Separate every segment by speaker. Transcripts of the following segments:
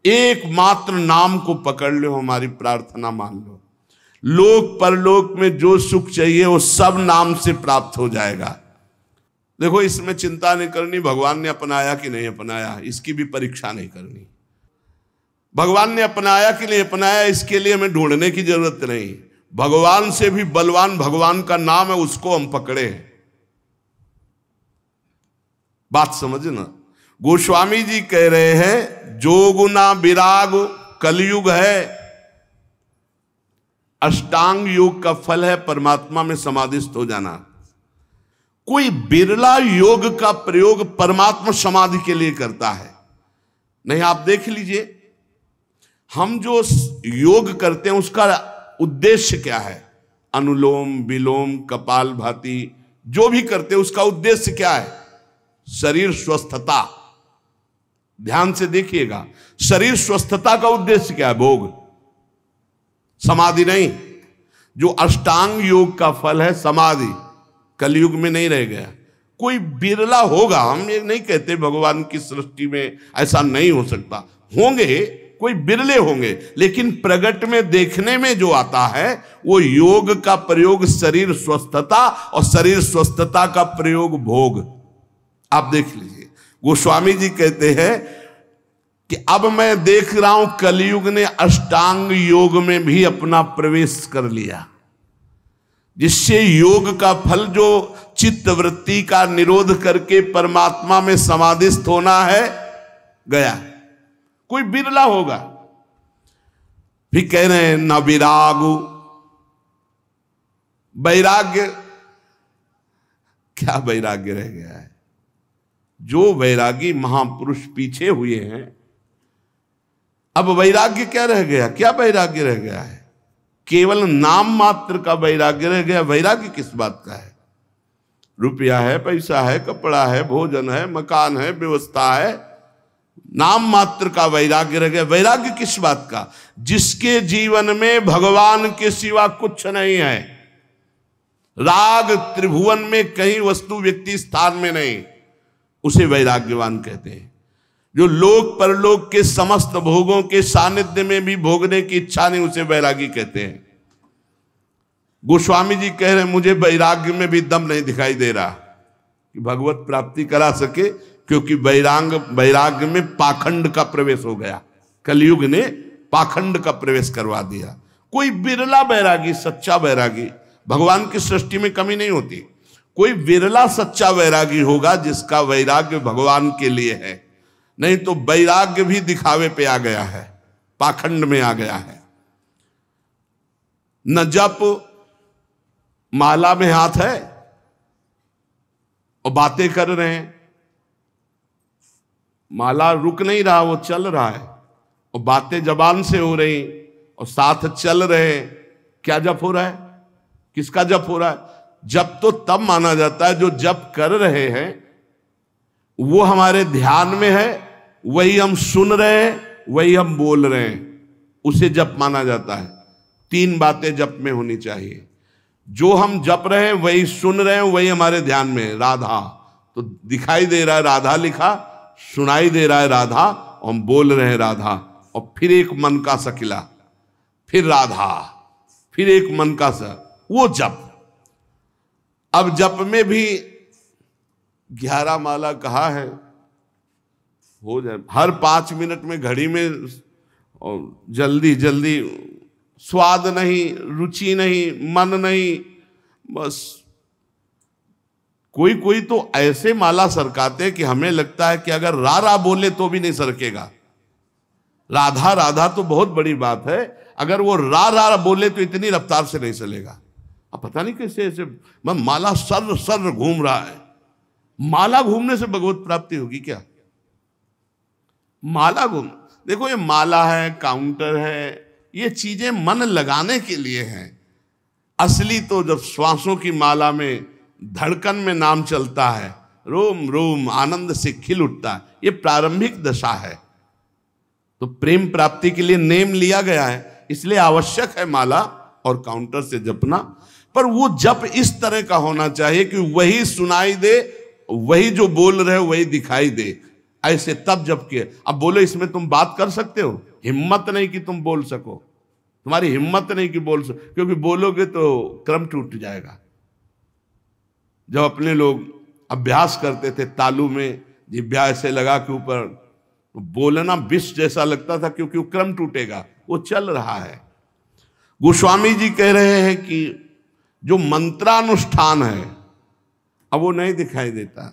Speaker 1: एकमात्र नाम को पकड़ लो, हमारी प्रार्थना मान लो। लोक परलोक में जो सुख चाहिए वो सब नाम से प्राप्त हो जाएगा। देखो, इसमें चिंता नहीं करनी भगवान ने अपनाया कि नहीं अपनाया, इसकी भी परीक्षा नहीं करनी। भगवान ने अपनाया कि नहीं अपनाया, इसके लिए हमें ढूंढने की जरूरत नहीं। भगवान से भी बलवान भगवान का नाम है, उसको हम पकड़े। बात समझना। गोस्वामी जी कह रहे हैं, जोगुना विराग कलयुग है, अष्टांग योग का फल है परमात्मा में समाधिस्थ हो जाना। कोई बिरला योग का प्रयोग परमात्मा समाधि के लिए करता है। नहीं, आप देख लीजिए, हम जो योग करते हैं उसका उद्देश्य क्या है? अनुलोम विलोम कपालभाति जो भी करते हैं उसका उद्देश्य क्या है? शरीर स्वस्थता। ध्यान से देखिएगा, शरीर स्वस्थता का उद्देश्य क्या है? भोग, समाधि नहीं। जो अष्टांग योग का फल है समाधि, कलयुग में नहीं रह गया। कोई बिरला होगा, हम ये नहीं कहते भगवान की सृष्टि में ऐसा नहीं हो सकता, होंगे, कोई बिरले होंगे, लेकिन प्रगट में देखने में जो आता है वो योग का प्रयोग शरीर स्वस्थता और शरीर स्वस्थता का प्रयोग भोग। आप देख लीजिए, गोस्वामी जी कहते हैं कि अब मैं देख रहा हूं कलयुग ने अष्टांग योग में भी अपना प्रवेश कर लिया, जिससे योग का फल जो चित्त वृत्ति का निरोध करके परमात्मा में समाधिस्थ होना है गया। कोई बिरला होगा। फिर कह रहे हैं न विरागु, वैराग्य, क्या वैराग्य रह गया है? जो वैरागी महापुरुष पीछे हुए हैं, अब वैराग्य क्या रह गया? क्या वैराग्य रह गया है? केवल नाम मात्र का वैराग्य रह गया। वैराग्य किस बात का है? रुपया है, पैसा है, कपड़ा है, भोजन है, मकान है, व्यवस्था है, नाम मात्र का वैराग्य रह गया। वैराग्य किस बात का? जिसके जीवन में भगवान के सिवा कुछ नहीं है, राग त्रिभुवन में कहीं वस्तु व्यक्ति स्थान में नहीं, उसे वैराग्यवान कहते हैं। जो लोक परलोक के समस्त भोगों के सानिध्य में भी भोगने की इच्छा नहीं, उसे वैरागी कहते हैं। गोस्वामी जी कह रहे हैं, मुझे वैराग्य में भी दम नहीं दिखाई दे रहा कि भगवत प्राप्ति करा सके, क्योंकि वैराग्य में पाखंड का प्रवेश हो गया। कलयुग ने पाखंड का प्रवेश करवा दिया। कोई बिरला वैरागी, सच्चा वैरागी, भगवान की सृष्टि में कमी नहीं होती, कोई बिरला सच्चा वैरागी होगा जिसका वैराग्य भगवान के लिए है। नहीं तो वैराग्य भी दिखावे पे आ गया है, पाखंड में आ गया है। न जप, माला में हाथ है और बातें कर रहे हैं, माला रुक नहीं रहा, वो चल रहा है, और बातें जबान से हो रही और साथ चल रहे हैं। क्या जप हो रहा है? किसका जप हो रहा है? जप तो तब माना जाता है जो जप कर रहे हैं वो हमारे ध्यान में है, वही हम सुन रहे हैं, वही हम बोल रहे हैं, उसे जप माना जाता है। तीन बातें जप में होनी चाहिए। जो हम जप रहे हैं वही सुन रहे हैं, वही हमारे ध्यान में है। राधा तो दिखाई दे रहा है, राधा लिखा, सुनाई दे रहा है राधा, और हम बोल रहे हैं राधा, और फिर एक मन का सकिला, फिर राधा, फिर एक मन का सा, वो जप। अब जप में भी 11 माला कहा है, हो जाए हर 5 मिनट में घड़ी में, और जल्दी जल्दी, स्वाद नहीं, रुचि नहीं, मन नहीं, बस कोई कोई तो ऐसे माला सरकाते कि हमें लगता है कि अगर रा रा बोले तो भी नहीं सरकेगा। राधा राधा तो बहुत बड़ी बात है, अगर वो रा रा बोले तो इतनी रफ्तार से नहीं चलेगा। अब पता नहीं कैसे ऐसे माला सर सर घूम रहा है। माला घूमने से भगवत प्राप्ति होगी क्या? माला घूम, देखो ये माला है, काउंटर है, ये चीजें मन लगाने के लिए हैं। असली तो जब श्वासों की माला में, धड़कन में नाम चलता है, रोम रोम आनंद से खिल उठता है, ये प्रारंभिक दशा है। तो प्रेम प्राप्ति के लिए नेम लिया गया है, इसलिए आवश्यक है माला और काउंटर से जपना। पर वो जप इस तरह का होना चाहिए कि वही सुनाई दे, वही जो बोल रहे वही दिखाई दे। ऐसे तब जब किए। अब बोलो इसमें तुम बात कर सकते हो? हिम्मत नहीं कि तुम बोल सको, तुम्हारी हिम्मत नहीं कि बोल सको, क्योंकि बोलोगे तो क्रम टूट जाएगा। जब अपने लोग अभ्यास करते थे तालू में जिभ्या ऐसे लगा के ऊपर, बोलना विष जैसा लगता था, क्योंकि वो क्रम टूटेगा, वो चल रहा है। गोस्वामी जी कह रहे हैं कि जो मंत्रानुष्ठान है अब वो नहीं दिखाई देता,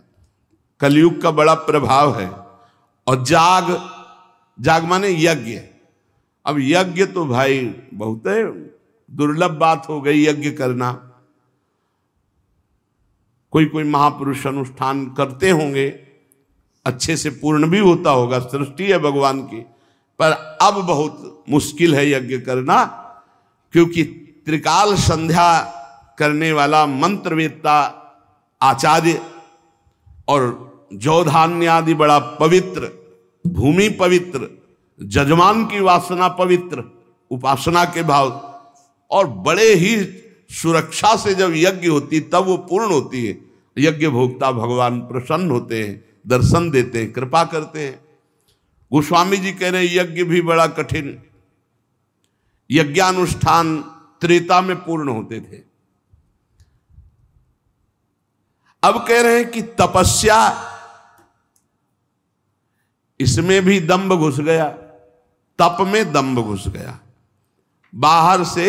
Speaker 1: कलयुग का बड़ा प्रभाव है। और जाग माने यज्ञ। अब यज्ञ तो भाई बहुत है दुर्लभ बात हो गई यज्ञ करना। कोई कोई महापुरुष अनुष्ठान करते होंगे, अच्छे से पूर्ण भी होता होगा, सृष्टि है भगवान की, पर अब बहुत मुश्किल है यज्ञ करना, क्योंकि त्रिकाल संध्या करने वाला मंत्रवेत्ता आचार्य और जौधान्य आदि बड़ा पवित्र, भूमि पवित्र, जजमान की वासना पवित्र, उपासना के भाव, और बड़े ही सुरक्षा से जब यज्ञ होती तब वो पूर्ण होती है। यज्ञ भोक्ता भगवान प्रसन्न होते हैं, दर्शन देते हैं, कृपा करते हैं। गोस्वामी जी कह रहे हैं यज्ञ भी बड़ा कठिन, यज्ञानुष्ठान त्रेता में पूर्ण होते थे। अब कह रहे हैं कि तपस्या, इसमें भी दंभ घुस गया, तप में दंभ घुस गया। बाहर से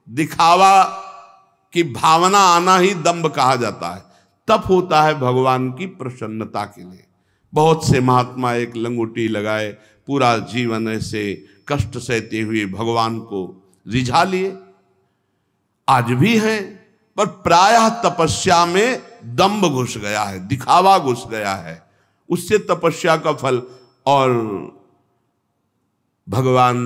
Speaker 1: दिखावा की भावना आना ही दंभ कहा जाता है। तप होता है भगवान की प्रसन्नता के लिए। बहुत से महात्मा एक लंगोटी लगाए पूरा जीवन ऐसे कष्ट सहते हुए भगवान को रिझा लिए, आज भी हैं, पर प्रायः तपस्या में दंभ घुस गया है, दिखावा घुस गया है, उससे तपस्या का फल। और भगवान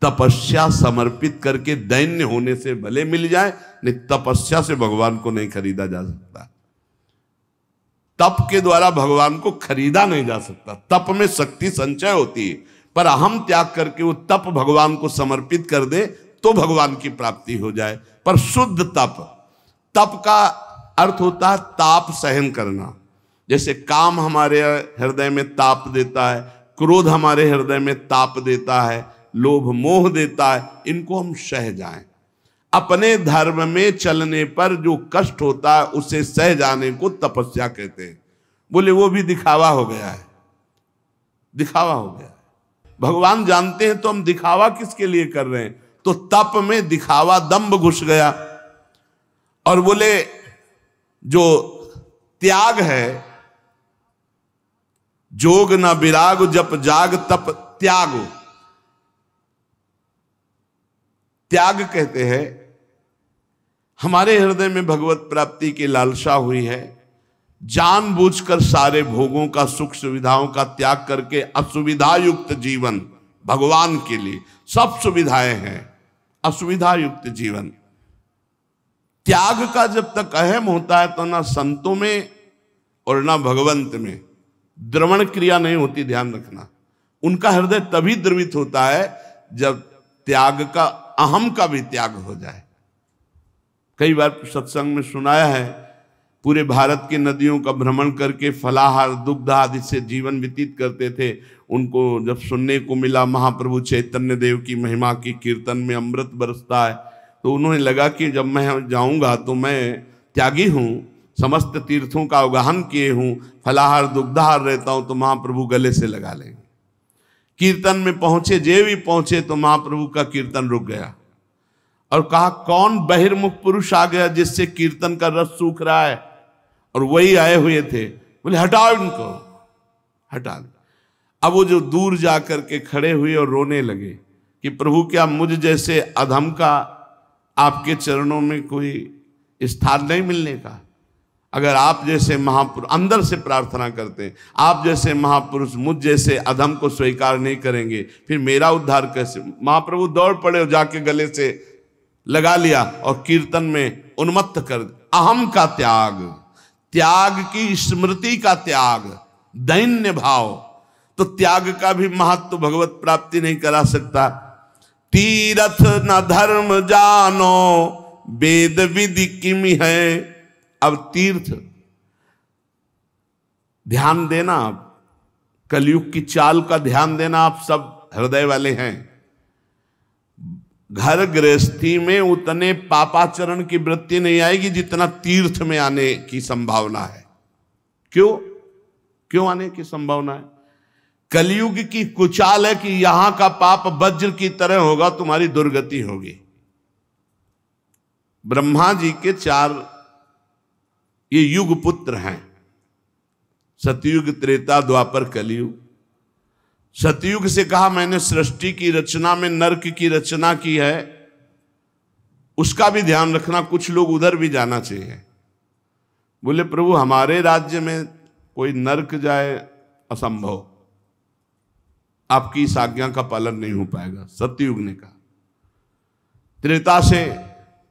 Speaker 1: तपस्या समर्पित करके दैन्य होने से भले मिल जाए, नहीं तपस्या से भगवान को नहीं खरीदा जा सकता। तप के द्वारा भगवान को खरीदा नहीं जा सकता। तप में शक्ति संचय होती है, पर अहम त्याग करके वो तप भगवान को समर्पित कर दे तो भगवान की प्राप्ति हो जाए। पर शुद्ध तप, तप का अर्थ होता है ताप सहन करना। जैसे काम हमारे हृदय में ताप देता है, क्रोध हमारे हृदय में ताप देता है, लोभ मोह देता है, इनको हम सह जाएं। अपने धर्म में चलने पर जो कष्ट होता है उसे सह जाने को तपस्या कहते हैं। बोले वो भी दिखावा हो गया है, दिखावा हो गया है। भगवान जानते हैं तो हम दिखावा किसके लिए कर रहे हैं। तो तप में दिखावा दंभ घुस गया। और बोले जो त्याग है, जोग न विराग जप जाग तप त्यागो, त्याग कहते हैं हमारे हृदय में भगवत प्राप्ति की लालसा हुई है, जानबूझकर सारे भोगों का सुख सुविधाओं का त्याग करके असुविधा युक्त जीवन, भगवान के लिए सब सुविधाएं हैं, असुविधा युक्त जीवन। त्याग का जब तक अहम होता है तो ना संतों में और ना भगवंत में द्रवण क्रिया नहीं होती, ध्यान रखना। उनका हृदय तभी द्रवित होता है जब त्याग का, अहम का भी त्याग हो जाए। कई बार सत्संग में सुनाया है, पूरे भारत की नदियों का भ्रमण करके फलाहार दुग्ध आदि से जीवन व्यतीत करते थे। उनको जब सुनने को मिला महाप्रभु चैतन्य देव की महिमा की कीर्तन में अमृत बरसता है, तो उन्होंने लगा कि जब मैं जाऊंगा तो मैं त्यागी हूँ, समस्त तीर्थों का अवगाहन किए हूँ, फलाहार दुग्धाहार रहता हूँ, तो महाप्रभु गले से लगा लेंगे। कीर्तन में पहुंचे, जे भी पहुंचे तो महाप्रभु का कीर्तन रुक गया और कहा कौन बहिर्मुख पुरुष आ गया जिससे कीर्तन का रस सूख रहा है। और वही आए हुए थे, बोले हटाओ इनको, हटा दो। अब वो जो दूर जा करके खड़े हुए और रोने लगे कि प्रभु क्या मुझ जैसे अधम का आपके चरणों में कोई स्थान नहीं मिलने का। अगर आप जैसे महापुरुष अंदर से प्रार्थना करते हैं, आप जैसे महापुरुष मुझ जैसे अधम को स्वीकार नहीं करेंगे, फिर मेरा उद्धार कैसे। महाप्रभु दौड़ पड़े और जाके गले से लगा लिया और कीर्तन में उन्मत्त कर। अहम का त्याग, त्याग की स्मृति का त्याग, दैन्य भाव। तो त्याग का भी महत्व भगवत प्राप्ति नहीं करा सकता। तीरथ न धर्म जानो वेद विधि किमि है। अब तीर्थ ध्यान देना आप, कलयुग की चाल का ध्यान देना। आप सब हृदय वाले हैं। घर गृहस्थी में उतने पापाचरण की वृत्ति नहीं आएगी जितना तीर्थ में आने की संभावना है। क्यों आने की संभावना है? कलयुग की कुचाल है कि यहां का पाप वज्र की तरह होगा, तुम्हारी दुर्गति होगी। ब्रह्मा जी के 4 ये युग पुत्र हैं, सतयुग, त्रेता, द्वापर, कलयुग। सतयुग से कहा मैंने सृष्टि की रचना में नरक की रचना की है, उसका भी ध्यान रखना, कुछ लोग उधर भी जाना चाहिए। बोले प्रभु हमारे राज्य में कोई नरक जाए असंभव, आपकी इस आज्ञा का पालन नहीं हो पाएगा। सतयुग ने कहा। त्रेता से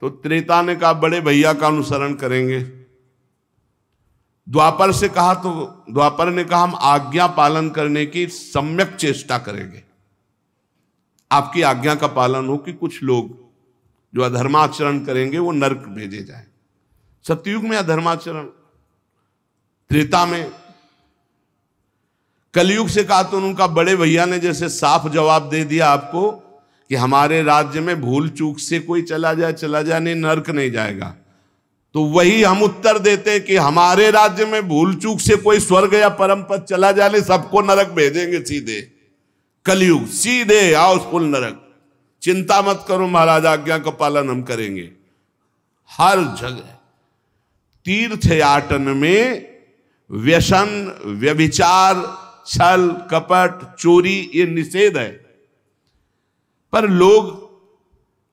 Speaker 1: तो त्रेता ने कहा बड़े भैया का अनुसरण करेंगे। द्वापर से कहा तो द्वापर ने कहा हम आज्ञा पालन करने की सम्यक चेष्टा करेंगे, आपकी आज्ञा का पालन हो कि कुछ लोग जो अधर्माचरण करेंगे वो नरक भेजे जाए। सतयुग में अधर्माचरण, त्रेता में। कलयुग से कहा तो उनका बड़े भैया ने जैसे साफ जवाब दे दिया आपको कि हमारे राज्य में भूल चूक से कोई चला जाए नहीं, नरक नहीं जाएगा। तो वही हम उत्तर देते कि हमारे राज्य में भूल चूक से कोई स्वर्ग या परम पद चला जाए, सबको नरक भेजेंगे सीधे। कलयुग सीधे आओ फुल नरक, चिंता मत करो महाराज, आज्ञा का पालन हम करेंगे। हर जगह तीर्थयाटन में व्यसन, व्यभिचार, छल, कपट, चोरी ये निषेध है, पर लोग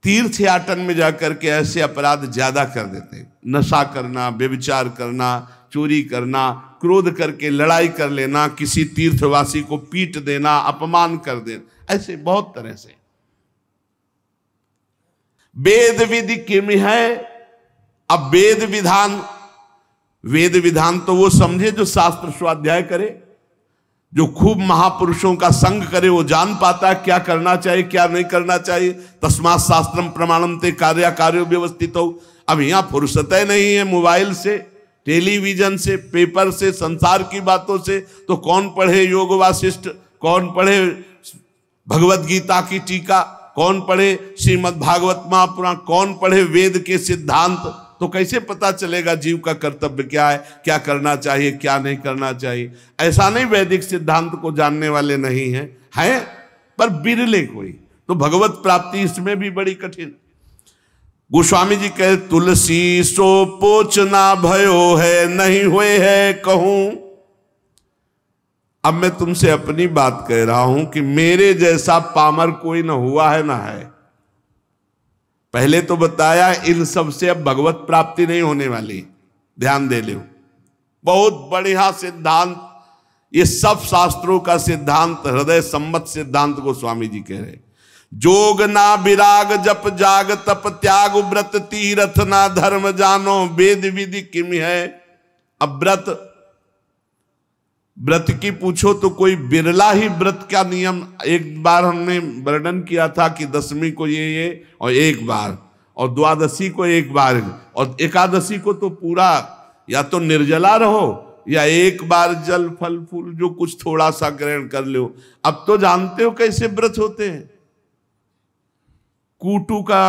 Speaker 1: तीर्थयाटन में जाकर के ऐसे अपराध ज्यादा कर देते हैं। नशा करना, व्यभिचार करना, चोरी करना, क्रोध करके लड़ाई कर लेना, किसी तीर्थवासी को पीट देना, अपमान कर देना, ऐसे बहुत तरह से। वेद विधि किम है। अब वेद विधान तो वो समझे जो शास्त्र स्वाध्याय करे, जो खूब महापुरुषों का संग करे, वो जान पाता है क्या करना चाहिए क्या नहीं करना चाहिए। तस्मात् शास्त्रम प्रमाणम ते कार्य व्यवस्थित हो। अब यहाँ फुर्सतें नहीं है मोबाइल से, टेलीविजन से, पेपर से, संसार की बातों से। तो कौन पढ़े योग वासिष्ठ, कौन पढ़े भगवत गीता की टीका, कौन पढ़े श्रीमद् भागवत महापुराण, कौन पढ़े वेद के सिद्धांत। तो कैसे पता चलेगा जीव का कर्तव्य क्या है, क्या करना चाहिए क्या नहीं करना चाहिए। ऐसा नहीं वैदिक सिद्धांत को जानने वाले नहीं हैं, पर बिरले कोई। तो भगवत प्राप्ति इसमें भी बड़ी कठिन। गोस्वामी जी कहे तुलसी सो पोचना भयो है, नहीं हुए है कहूं। अब मैं तुमसे अपनी बात कह रहा हूं कि मेरे जैसा पामर कोई ना हुआ है ना है। पहले तो बताया इन सब से अब भगवत प्राप्ति नहीं होने वाली, ध्यान दे लो। बहुत बढ़िया सिद्धांत, ये सब शास्त्रों का सिद्धांत, हृदय सम्मत सिद्धांत को स्वामी जी कह रहे। जोग ना विराग जप जाग तप त्याग व्रत तीरथ ना धर्म जानो, वेद विधि किम है। अब व्रत की पूछो तो कोई बिरला ही व्रत का नियम। एक बार हमने वर्णन किया था कि दशमी को ये और एक बार, और द्वादशी को एक बार, और एकादशी को तो पूरा या तो निर्जला रहो या एक बार जल फल फूल जो कुछ थोड़ा सा ग्रहण कर लो। अब तो जानते हो कैसे व्रत होते हैं, कूटू का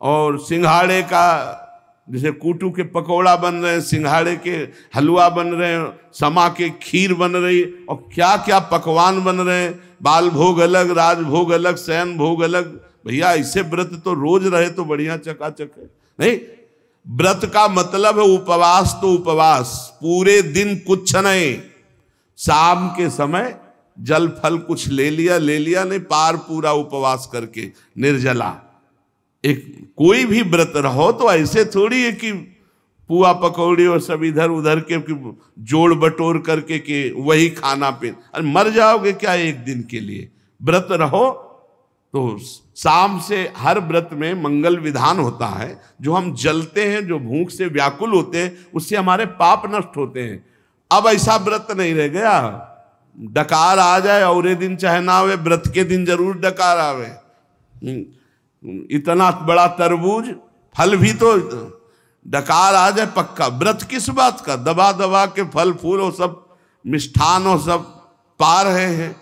Speaker 1: और सिंघाड़े का। जैसे कूटू के पकौड़ा बन रहे हैं, सिंघाड़े के हलवा बन रहे हैं, समा के खीर बन रही, और क्या क्या पकवान बन रहे हैं। बाल भोग अलग, राज भोग अलग, शयन भोग अलग। भैया ऐसे व्रत तो रोज रहे तो बढ़िया चकाचक है। नहीं, व्रत का मतलब है उपवास तो उपवास, पूरे दिन कुछ नहीं, शाम के समय जल फल कुछ ले लिया नहीं, पार पूरा उपवास करके निर्जला। एक कोई भी व्रत रहो तो ऐसे थोड़ी है कि पुआ पकौड़ी और सब इधर उधर के जोड़ बटोर करके कि वही खाना पे, अरे मर जाओगे क्या एक दिन के लिए। व्रत रहो तो शाम से हर व्रत में मंगल विधान होता है। जो हम जलते हैं, जो भूख से व्याकुल होते हैं, उससे हमारे पाप नष्ट होते हैं। अब ऐसा व्रत नहीं रह गया, डकार आ जाए और दिन चाहे ना आवे, व्रत के दिन जरूर डकार आवे। इतना बड़ा तरबूज फल भी तो डकार आ जाए पक्का। व्रत किस बात का? दबा दबा के फल फूल हो सब मिष्ठान हो सब पा रहे हैं।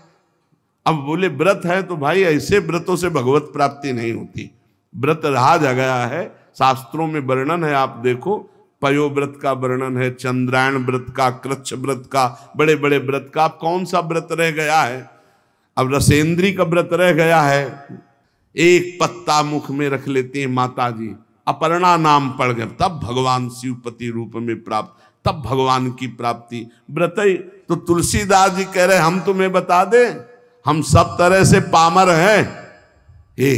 Speaker 1: अब बोले व्रत है तो भाई ऐसे व्रतों से भगवत प्राप्ति नहीं होती। व्रत रहा जा गया है, शास्त्रों में वर्णन है, आप देखो पयो व्रत का वर्णन है, चंद्रायण व्रत का, कृच्छ व्रत का, बड़े बड़े व्रत का। अब कौन सा व्रत रह गया है? अब रसेंद्री का व्रत रह गया है। एक पत्ता मुख में रख लेती हैं माता जी, अपर्णा नाम पढ़ गए, तब भगवान शिवपति रूप में प्राप्त, तब भगवान की प्राप्ति। व्रत ही तो तुलसीदास जी कह रहे हम तुम्हें बता दें, हम सब तरह से पामर हैं। ये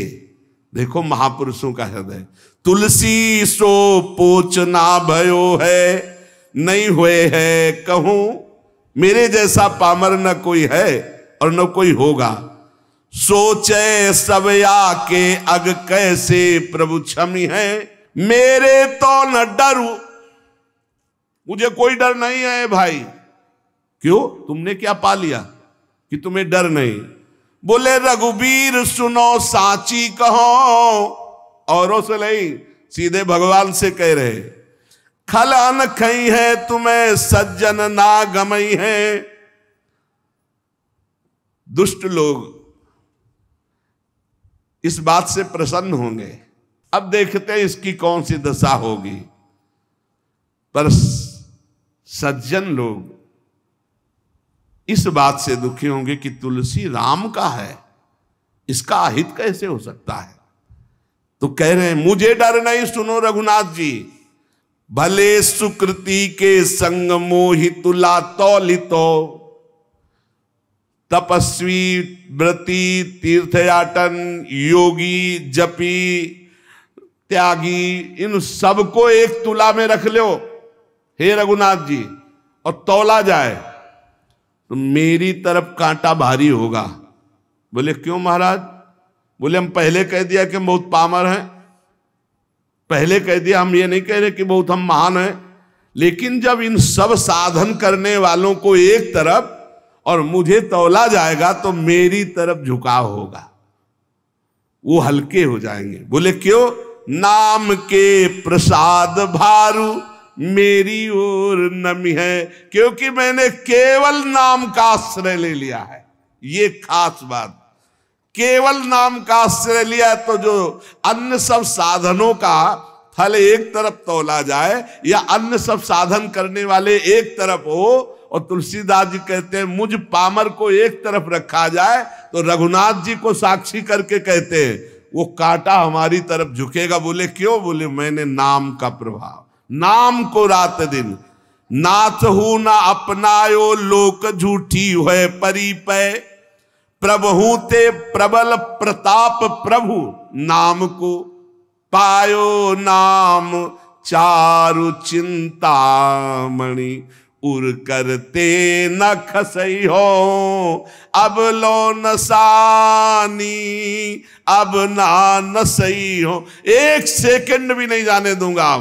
Speaker 1: देखो महापुरुषों का हृदय। तुलसी सो पोच ना भयो है, नहीं हुए है कहूं, मेरे जैसा पामर न कोई है और न कोई होगा। सोचे सबया के अग कैसे प्रभु क्षमी है, मेरे तो न डरू, मुझे कोई डर नहीं है भाई। क्यों? तुमने क्या पा लिया कि तुम्हें डर नहीं? बोले रघुबीर सुनो साची कहो, औरों से नहीं, सीधे भगवान से कह रहे। खल अन खई है तुम्हें सज्जन ना गमई है। दुष्ट लोग इस बात से प्रसन्न होंगे, अब देखते हैं इसकी कौन सी दशा होगी। पर सज्जन लोग इस बात से दुखी होंगे कि तुलसी राम का है, इसका अहित कैसे हो सकता है। तो कह रहे हैं मुझे डर नहीं, सुनो रघुनाथ जी, भले सुकृति के संग मोहि तुला तौलितो, तपस्वी व्रती तीर्थयाटन योगी जपी त्यागी, इन सबको एक तुला में रख लो हे रघुनाथ जी, और तौला जाए तो मेरी तरफ कांटा भारी होगा। बोले क्यों महाराज? बोले हम पहले कह दिया कि बहुत पामर हैं, पहले कह दिया, हम ये नहीं कह रहे कि बहुत हम महान हैं, लेकिन जब इन सब साधन करने वालों को एक तरफ और मुझे तौला जाएगा तो मेरी तरफ झुकाव होगा, वो हल्के हो जाएंगे। बोले क्यों? नाम के प्रसाद भारू मेरी ओर नमी है, क्योंकि मैंने केवल नाम का आश्रय ले लिया है। ये खास बात, केवल नाम का आश्रय लिया, तो जो अन्य सब साधनों का फल एक तरफ तौला जाए या अन्य सब साधन करने वाले एक तरफ हो, और तुलसीदास जी कहते हैं मुझ पामर को एक तरफ रखा जाए, तो रघुनाथ जी को साक्षी करके कहते हैं वो कांटा हमारी तरफ झुकेगा। बोले क्यों? बोले मैंने नाम का प्रभाव, नाम को रात दिन नाथ हूं ना अपनायो, लोक झूठी है परिपय, प्रभु ते प्रबल प्रताप प्रभु, नाम को पायो नाम चारु चिंतामणि, उर करते न खसई हो, अब लो नसानी अब ना नसई हो, एक सेकंड भी नहीं जाने दूंगा।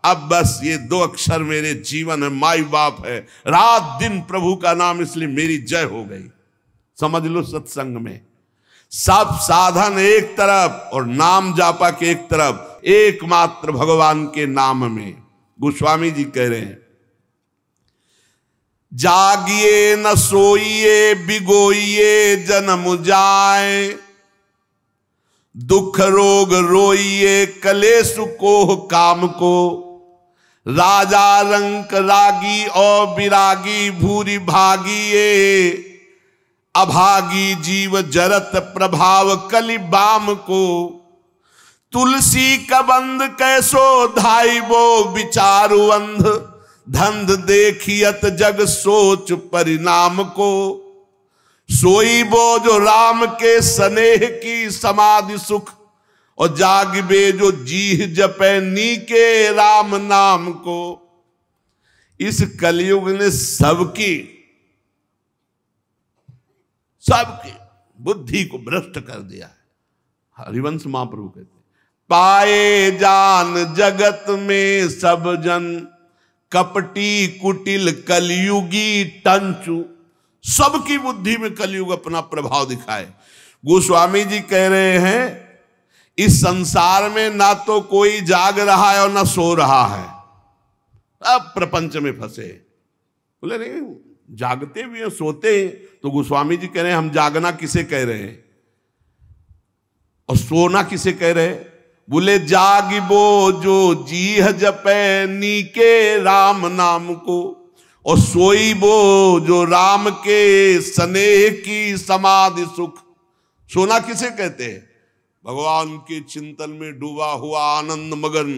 Speaker 1: अब बस ये 2 अक्षर मेरे जीवन है, माई बाप है, रात दिन प्रभु का नाम, इसलिए मेरी जय हो गई। समझ लो सत्संग में सब साधन एक तरफ और नाम जापा के एक तरफ, एकमात्र भगवान के नाम में। गोस्वामी जी कह रहे हैं जागिए न सोइए बिगोइए जन्म जाए, दुख रोग रोइए कलेश को काम को, राजा रंक रागी और विरागी भूरी भागिए, अभागी जीव जरत प्रभाव कलि बाम को, तुलसी कबंद कैसो धाई वो विचारु अंध, धंध देखियत जग सोच परिणाम को, सोई बो जो राम के स्नेह की समाधि सुख, और जागबे जो जीह जपे नी के राम नाम को। इस कलयुग ने सबकी बुद्धि को भ्रष्ट कर दिया है। हरिवंश महाप्रभु कहते पाए जान जगत में सब जन, कपटी कुटिल कलयुगी टंचु, सबकी बुद्धि में कलयुग अपना प्रभाव दिखाए। गोस्वामी जी कह रहे हैं इस संसार में ना तो कोई जाग रहा है और ना सो रहा है, अब प्रपंच में फंसे। बोले नहीं, जागते भी हैं सोते हैं। तो गोस्वामी जी कह रहे हैं हम जागना किसे कह रहे हैं और सोना किसे कह रहे हैं? बोले जागिबो जो जीह जपे नीके राम नाम को, और सोईबो जो राम के स्नेह की समाधि सुख। सोना किसे कहते हैं? भगवान के चिंतन में डूबा हुआ आनंद मगन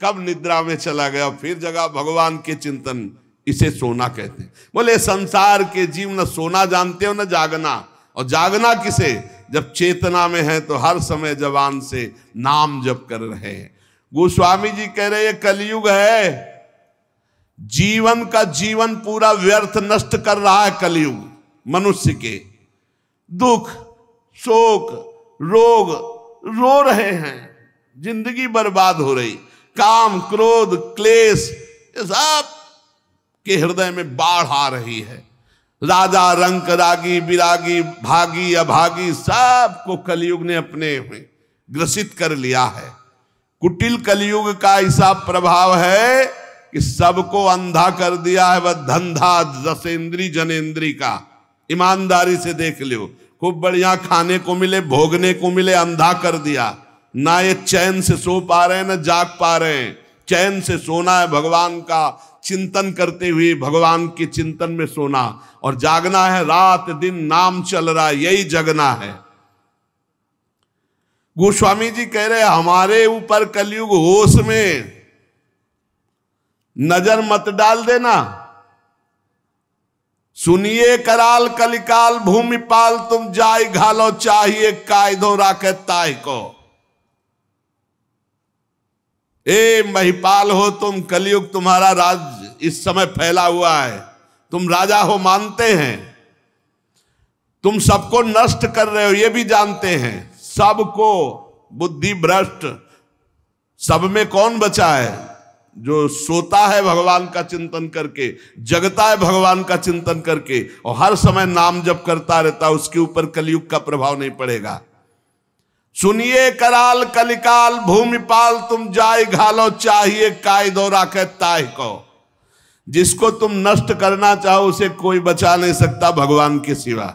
Speaker 1: कब निद्रा में चला गया फिर जगा भगवान के चिंतन, इसे सोना कहते हैं। बोले संसार के जीव न सोना जानते हो न जागना। और जागना किसे? जब चेतना में है तो हर समय जवान से नाम जप कर रहे हैं। गोस्वामी जी कह रहे ये कलयुग है, जीवन का जीवन पूरा व्यर्थ नष्ट कर रहा है कलयुग। मनुष्य के दुख शोक रोग रो रहे हैं, जिंदगी बर्बाद हो रही, काम क्रोध क्लेश ये सब के हृदय में बाढ़ आ रही है। राजा रंक रागी विरागी भागी अभागी सबको कलयुग ने अपने में ग्रसित कर लिया है। कुटिल कलयुग का ऐसा प्रभाव है कि सबको अंधा कर दिया है। वह धंधा रसेंद्री जनेंद्री का, ईमानदारी से देख लो, खूब बढ़िया खाने को मिले भोगने को मिले, अंधा कर दिया। ना ये चैन से सो पा रहे हैं ना जाग पा रहे हैं। चैन से सोना है भगवान का चिंतन करते हुए, भगवान के चिंतन में सोना, और जागना है रात दिन नाम चल रहा है, यही जगना है। गोस्वामी जी कह रहे हमारे ऊपर कलयुग होश में नजर मत डाल देना। सुनिए कराल कलिकाल भूमिपाल तुम जाय घालो चाहिए कायदों राखे ताय को। ए महिपाल हो तुम, कलयुग तुम्हारा राज इस समय फैला हुआ है, तुम राजा हो मानते हैं, तुम सबको नष्ट कर रहे हो ये भी जानते हैं, सबको बुद्धि भ्रष्ट। सब में कौन बचा है? जो सोता है भगवान का चिंतन करके, जगता है भगवान का चिंतन करके और हर समय नाम जप करता रहता, उसके ऊपर कलयुग का प्रभाव नहीं पड़ेगा। सुनिए कराल कलिकाल भूमिपाल तुम जाय घालो चाहिए कायदो राखे ताय को। जिसको तुम नष्ट करना चाहो उसे कोई बचा नहीं सकता भगवान के सिवा।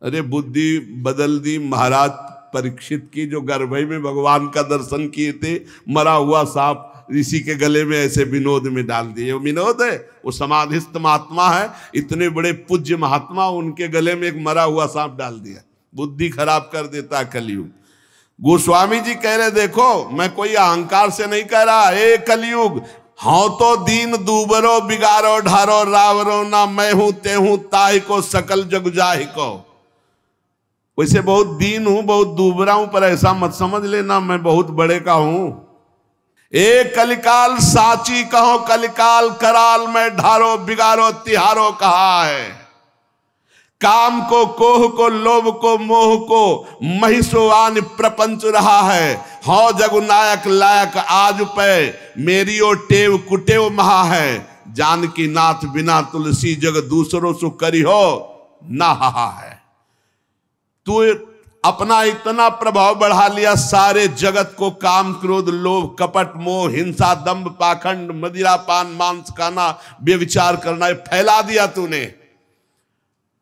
Speaker 1: अरे बुद्धि बदल दी महाराज परीक्षित की, जो गर्भई में भगवान का दर्शन किए थे, मरा हुआ सांप ऋषि के गले में ऐसे विनोद में डाल दिए। वो विनोद है, वो समाधिस्थ महात्मा है, इतने बड़े पूज्य महात्मा, उनके गले में एक मरा हुआ सांप डाल दिया। बुद्धि खराब कर देता है कलयुग। गोस्वामी जी कह रहे देखो मैं कोई अहंकार से नहीं कह रहा, ए कलयुग हाँ तो दीन दूबरो बिगारो ढारो रावरो ना मैं हूं ते हूं ताहि को सकल जग जाहि को। वैसे बहुत दीन हूं बहुत दूबरा हूं, पर ऐसा मत समझ लेना मैं बहुत बड़े का हूं। ए कलिकाल साची कहो कलिकाल कराल में ढारो बिगारो तिहारो कहा है। काम को कोह को लोभ को मोह को महिषोवान प्रपंच रहा है। हौ जगु नायक लायक आज पे मेरी ओ टेव कुटेव महा है। जानकी नाथ बिना तुलसी जग दूसरों सु करी हो ना हाहा है। तू अपना इतना प्रभाव बढ़ा लिया, सारे जगत को काम क्रोध लोभ कपट मोह हिंसा दंभ पाखंड मदिरा पान मांस खाना व्यभिचार करना फैला दिया तूने।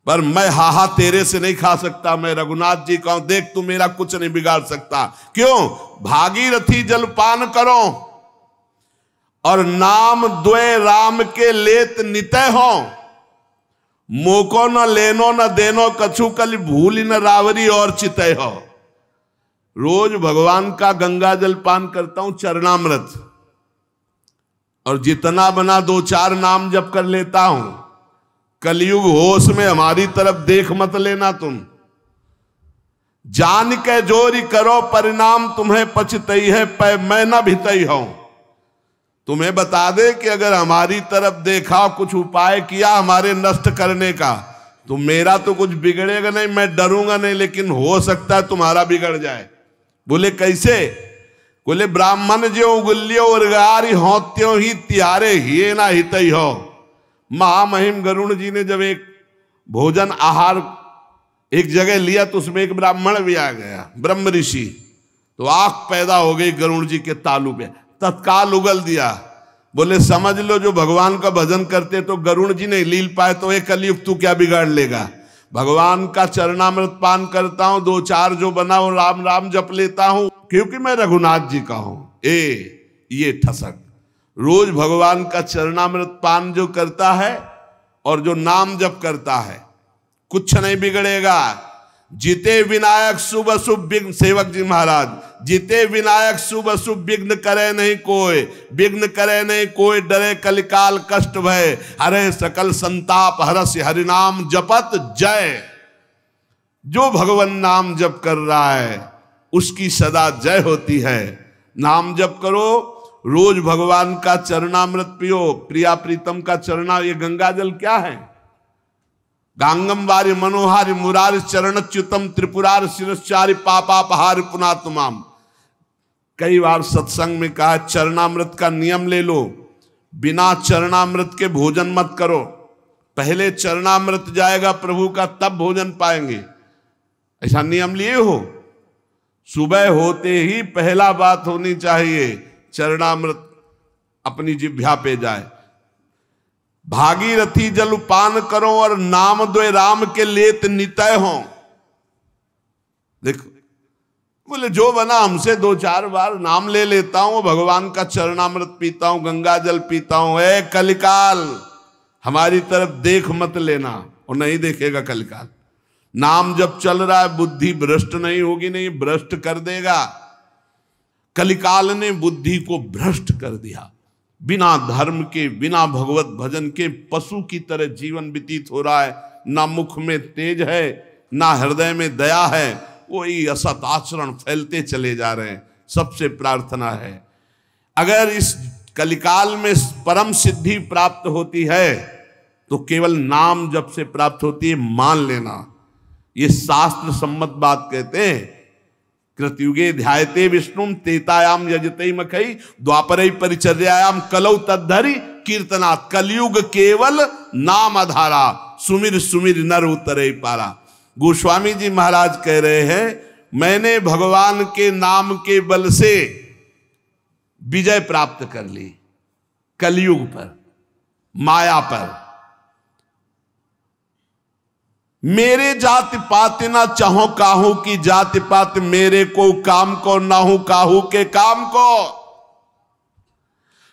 Speaker 1: पर मैं हाहा तेरे से नहीं खा सकता। मैं रघुनाथ जी कहूं देख तू मेरा कुछ नहीं बिगाड़ सकता। क्यों? भागीरथी जलपान करो और नाम द्वय राम के लेत नितय हो। मोको न लेनो न देनो कछु कल भूल न रावरी और चितय हो। रोज भगवान का गंगा जल पान करता हूं चरणामृत, और जितना बना 2-4 नाम जप कर लेता हूं। कलयुग होश में हमारी तरफ देख मत लेना तुम। जान के जोरी करो परिणाम तुम्हें पछतई है पै मैं न भितई हूं। तुम्हें बता दे कि अगर हमारी तरफ देखा कुछ उपाय किया हमारे नष्ट करने का, तो मेरा तो कुछ बिगड़ेगा नहीं, मैं डरूंगा नहीं, लेकिन हो सकता है तुम्हारा बिगड़ जाए। बोले कैसे? बोले ब्राह्मण जो उगल्यो उर्गारी हो त्यों ही तिहारे हिये ना हितई हो। महामहिम गरुण जी ने जब एक भोजन आहार एक जगह लिया तो उसमें एक ब्राह्मण भी आ गया, ब्रह्म ऋषि। तो आंख पैदा हो गई गरुड़ जी के तालू पे, तत्काल उगल दिया। बोले समझ लो जो भगवान का भजन करते तो गरुड़ जी नहीं लील पाए तो एक कलयुग तू क्या बिगाड़ लेगा। भगवान का चरणामृत पान करता हूं, दो चार जो बना हूं राम राम जप लेता हूं क्योंकि मैं रघुनाथ जी का हूं। ये ठसक रोज भगवान का चरणामृत पान जो करता है और जो नाम जप करता है कुछ नहीं बिगड़ेगा। जीते विनायक शुभ अशुभ विघ्न, सेवक जी महाराज, जीते विनायक शुभ अशुभ विघ्न करे नहीं कोई, विघ्न करे नहीं कोई, डरे कलिकाल कष्ट भय, हरे सकल संताप हरस हरिनाम जपत जय। जो भगवान नाम जप कर रहा है उसकी सदा जय होती है। नाम जप करो, रोज भगवान का चरणामृत पियो, प्रिया प्रीतम का चरणा, ये गंगा जल क्या है? गांगम वारि मनोहारि मुरारि चरणच्युतम त्रिपुरार शिरश्चारि पापापहारि पुनातुमाम। कई बार सत्संग में कहा चरणामृत का नियम ले लो, बिना चरणामृत के भोजन मत करो। पहले चरणामृत जाएगा प्रभु का तब भोजन पाएंगे, ऐसा नियम लिए हो। सुबह होते ही पहला बात होनी चाहिए चरणामृत अपनी जिह्वा पे जाए। भागीरथी जल पान करो और नाम द्वय राम के लेत नितय हो। देखो बोले जो बना हमसे दो चार बार नाम ले लेता हूं, भगवान का चरणामृत पीता हूं, गंगा जल पीता हूं। ए कलिकाल हमारी तरफ देख मत लेना, और नहीं देखेगा कलिकाल। नाम जब चल रहा है बुद्धि भ्रष्ट नहीं होगी, नहीं भ्रष्ट कर देगा। कलिकाल ने बुद्धि को भ्रष्ट कर दिया। बिना धर्म के, बिना भगवत भजन के पशु की तरह जीवन व्यतीत हो रहा है। ना मुख में तेज है, ना हृदय में दया है, वही असत आचरण फैलते चले जा रहे हैं। सबसे प्रार्थना है अगर इस कलिकाल में परम सिद्धि प्राप्त होती है तो केवल नाम जप से प्राप्त होती है, मान लेना। ये शास्त्र सम्मत बात कहते हैं। कृतयुगे ध्यायते विष्णुम तेतायाम यजते मखई द्वापरई परिचर्यायाम कलौ तद्धरि कीर्तनात्। कलयुग केवल नाम आधारा, सुमिर सुमिर नर उतरे पारा। गोस्वामी जी महाराज कह रहे हैं मैंने भगवान के नाम के बल से विजय प्राप्त कर ली कलयुग पर, माया पर। मेरे जाति पात ना चाहो काहू की जाति पात, मेरे को काम को ना हो काहू के काम को।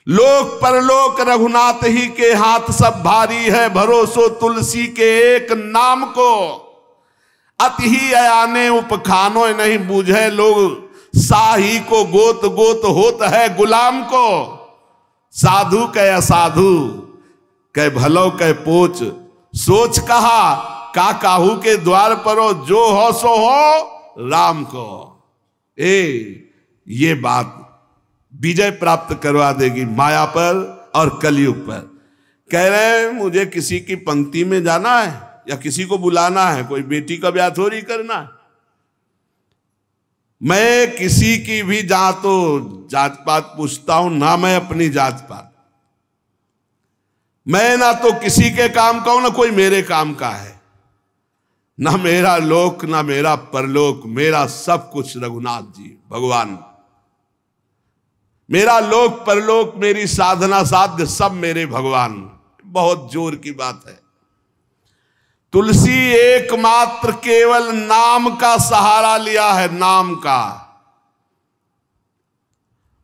Speaker 1: लोक परलोक रघुनाथ ही के हाथ सब भारी है, भरोसो तुलसी के एक नाम को। अति ही अयाने उपखानो नहीं बूझे लोग, साही को गोत गोत होत है गुलाम को। साधु कह असाधु कह भलो कह पोच, सोच कहा का काहू के द्वार पर हो, जो हो सो हो राम को। ये बात विजय प्राप्त करवा देगी माया पर और कलयुग पर। कह रहे हैं मुझे किसी की पंक्ति में जाना है या किसी को बुलाना है, कोई बेटी का ब्याह थोड़ी करना है। मैं किसी की भी जहां तो जात पात पूछता हूं ना, मैं अपनी जात पात, मैं ना तो किसी के काम का हूं ना कोई मेरे काम का है। ना मेरा लोक ना मेरा परलोक, मेरा सब कुछ रघुनाथ जी भगवान। मेरा लोक परलोक मेरी साधना साध्य सब मेरे भगवान। बहुत जोर की बात है। तुलसी एकमात्र केवल नाम का सहारा लिया है, नाम का।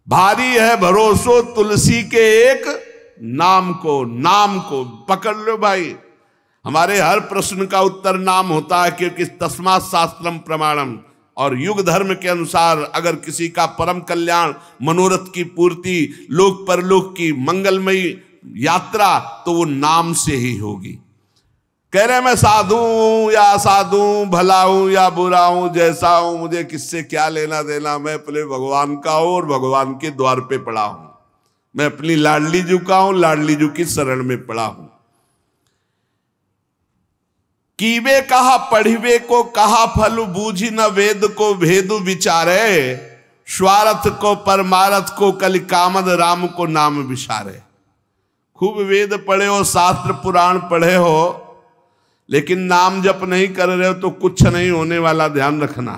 Speaker 1: भारी है भरोसो तुलसी के एक नाम को। नाम को पकड़ लो भाई। हमारे हर प्रश्न का उत्तर नाम होता है, क्योंकि तस्मात् शास्त्रम प्रमाणम। और युग धर्म के अनुसार अगर किसी का परम कल्याण, मनोरथ की पूर्ति, लोक परलोक की मंगलमयी यात्रा, तो वो नाम से ही होगी। कह रहे मैं साधु हूं या असाधु हूं, भला हूं या बुरा हूं, जैसा हूं, मुझे किससे क्या लेना देना। मैं अपने भगवान का हूं और भगवान के द्वार पे पड़ा हूं। मैं अपनी लाडली जू का हूं, लाडली जू की शरण में पड़ा हूं। कीवे कहा पढ़िवे को कहा फल, बूझी न वेद को भेदु विचारे। स्वार्थ को परमारथ को कलि कामद, राम को नाम विचारे। खूब वेद पढ़े हो, शास्त्र पुराण पढ़े हो, लेकिन नाम जप नहीं कर रहे हो तो कुछ नहीं होने वाला, ध्यान रखना।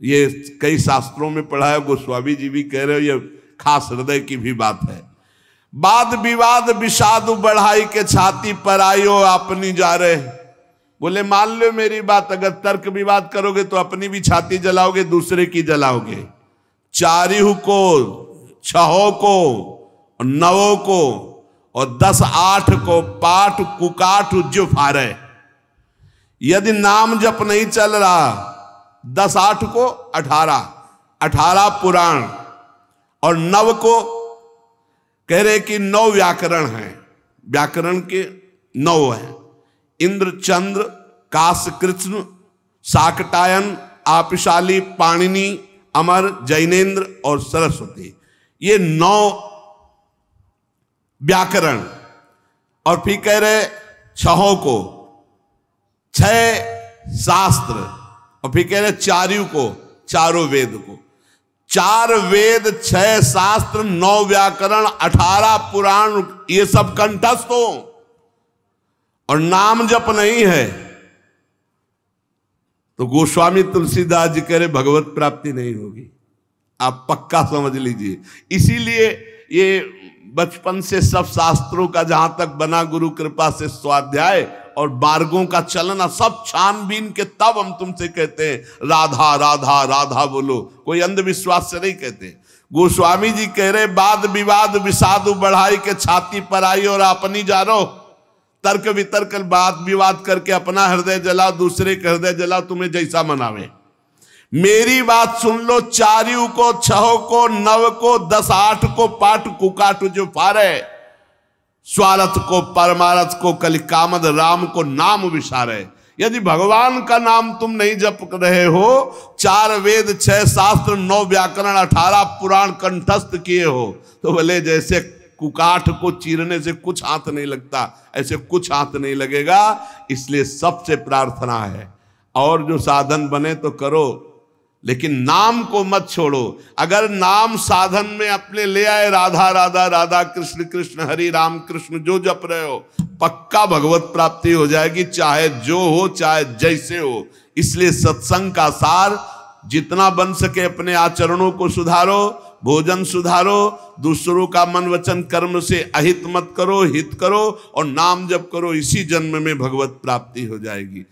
Speaker 1: ये कई शास्त्रों में पढ़ा है, गोस्वामी जी भी कह रहे हो, ये खास हृदय की भी बात है। वाद विवाद विषाद बढ़ाई के छाती पर आयो अपनी जा रहे। बोले मान लो मेरी बात, अगर तर्क विवाद करोगे तो अपनी भी छाती जलाओगे, दूसरे की जलाओगे। चारिहु को, छहों को, नवों को और 10-8 को पाठ कुकाठ जो फारे। यदि नाम जप नहीं चल रहा, 10-8 को 18 पुराण और 9 को कह रहे कि 9 व्याकरण हैं, व्याकरण के 9 हैं। इंद्र, चंद्र, काश, कृष्ण, शाकटायन, आपिशाली, पाणिनि, अमर, जैनेन्द्र और सरस्वती, ये 9 व्याकरण। और फिर कह रहे 6 को 6 शास्त्र, और फिर कह रहे चारियों को, चारों वेद को। 4 वेद, 6 शास्त्र, 9 व्याकरण, 18 पुराण, ये सब कंठस्थ हो और नाम जप नहीं है तो गोस्वामी तुलसीदास जी कह रहे भगवत प्राप्ति नहीं होगी। आप पक्का समझ लीजिए। इसीलिए ये बचपन से सब शास्त्रों का जहां तक बना गुरु कृपा से स्वाध्याय और मार्गों का चलना सब छानबीन के, तब हम तुमसे कहते हैं राधा राधा राधा बोलो, कोई अंधविश्वास से नहीं कहते। गोस्वामी जी कह रहे वाद विवाद विषाद बढ़ाई के छाती पर आई और अपनी जा रो। तर्क वितर्क वाद विवाद करके अपना हृदय जलाओ, दूसरे का हृदय जलाओ, तुम्हें जैसा मनावे। मेरी बात सुन लो, चारियों को, 6 को, 9 को, 10-8 को पाठ कुकाठ जो फारे। स्वार्थ को, परमारथ को, कलिकामद राम को नाम विसारे। यदि भगवान का नाम तुम नहीं जप रहे हो, 4 वेद, 6 शास्त्र, 9 व्याकरण, 18 पुराण कंठस्थ किए हो, तो भले जैसे कुकाठ को चीरने से कुछ हाथ नहीं लगता, ऐसे कुछ हाथ नहीं लगेगा। इसलिए सबसे प्रार्थना है, और जो साधन बने तो करो, लेकिन नाम को मत छोड़ो। अगर नाम साधन में अपने ले आए, राधा राधा राधा, कृष्ण कृष्ण, हरि राम कृष्ण जो जप रहे हो, पक्का भगवत प्राप्ति हो जाएगी, चाहे जो हो, चाहे जैसे हो। इसलिए सत्संग का सार जितना बन सके अपने आचरणों को सुधारो, भोजन सुधारो, दूसरों का मन वचन कर्म से अहित मत करो, हित करो और नाम जप करो। इसी जन्म में भगवत प्राप्ति हो जाएगी।